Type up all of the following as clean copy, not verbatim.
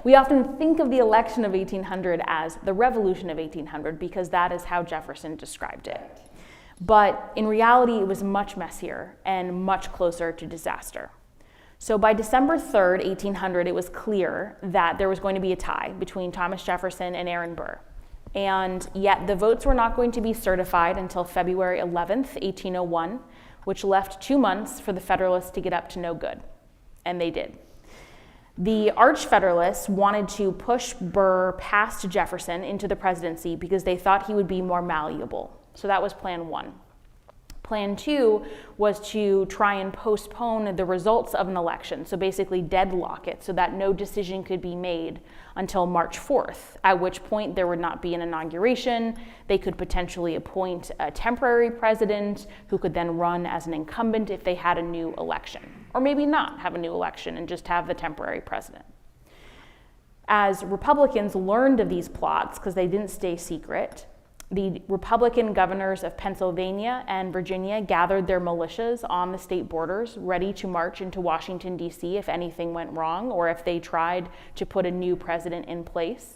We often think of the election of 1800 as the Revolution of 1800 because that is how Jefferson described it. But in reality, it was much messier and much closer to disaster. So by December 3rd, 1800, it was clear that there was going to be a tie between Thomas Jefferson and Aaron Burr. And yet the votes were not going to be certified until February 11th, 1801, which left 2 months for the Federalists to get up to no good. And they did. The Arch-Federalists wanted to push Burr past Jefferson into the presidency because they thought he would be more malleable. So that was plan one. Plan two was to try and postpone the results of an election, so basically deadlock it so that no decision could be made until March 4th, at which point there would not be an inauguration. They could potentially appoint a temporary president who could then run as an incumbent if they had a new election, or maybe not have a new election and just have the temporary president. As Republicans learned of these plots, because they didn't stay secret, the Republican governors of Pennsylvania and Virginia gathered their militias on the state borders, ready to march into Washington, D.C. if anything went wrong or if they tried to put a new president in place.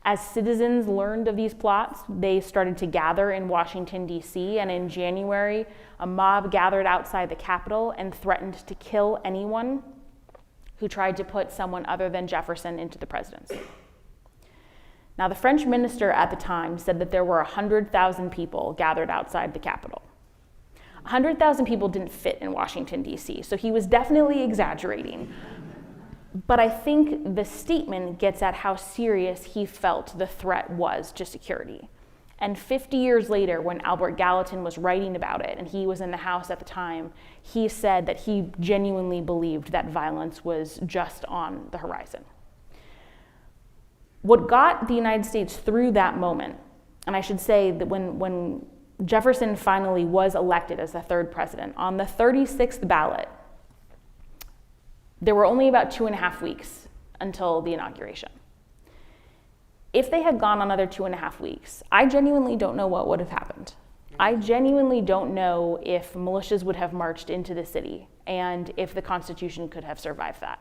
As citizens learned of these plots, they started to gather in Washington, D.C., and in January, a mob gathered outside the Capitol and threatened to kill anyone who tried to put someone other than Jefferson into the presidency. Now, the French minister at the time said that there were 100,000 people gathered outside the Capitol. 100,000 people didn't fit in Washington, D.C., so he was definitely exaggerating. But I think the statement gets at how serious he felt the threat was to security. And 50 years later, when Albert Gallatin was writing about it, and he was in the House at the time, he said that he genuinely believed that violence was just on the horizon. What got the United States through that moment, and I should say that when Jefferson finally was elected as the third president, on the 36th ballot, there were only about 2.5 weeks until the inauguration. If they had gone another 2.5 weeks, I genuinely don't know what would have happened. I genuinely don't know if militias would have marched into the city and if the Constitution could have survived that.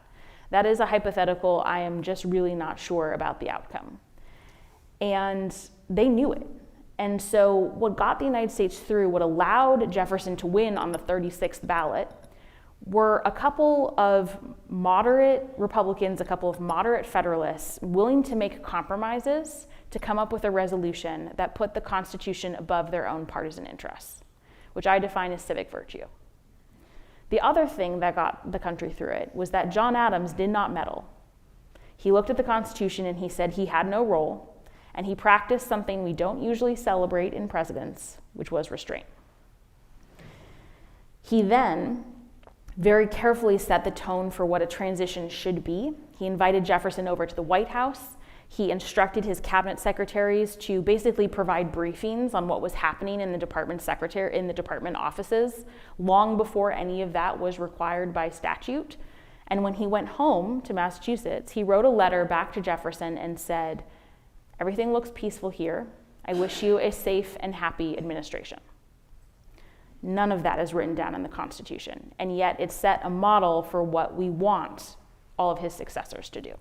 That is a hypothetical. I am just really not sure about the outcome. And they knew it. And so what got the United States through, what allowed Jefferson to win on the 36th ballot, were a couple of moderate Republicans, a couple of moderate Federalists willing to make compromises to come up with a resolution that put the Constitution above their own partisan interests, which I define as civic virtue. The other thing that got the country through it was that John Adams did not meddle. He looked at the Constitution and he said he had no role, and he practiced something we don't usually celebrate in presidents, which was restraint. He then very carefully set the tone for what a transition should be. He invited Jefferson over to the White House. He instructed his cabinet secretaries to basically provide briefings on what was happening in the department offices long before any of that was required by statute. And when he went home to Massachusetts, he wrote a letter back to Jefferson and said, "Everything looks peaceful here. I wish you a safe and happy administration." None of that is written down in the Constitution, and yet it set a model for what we want all of his successors to do.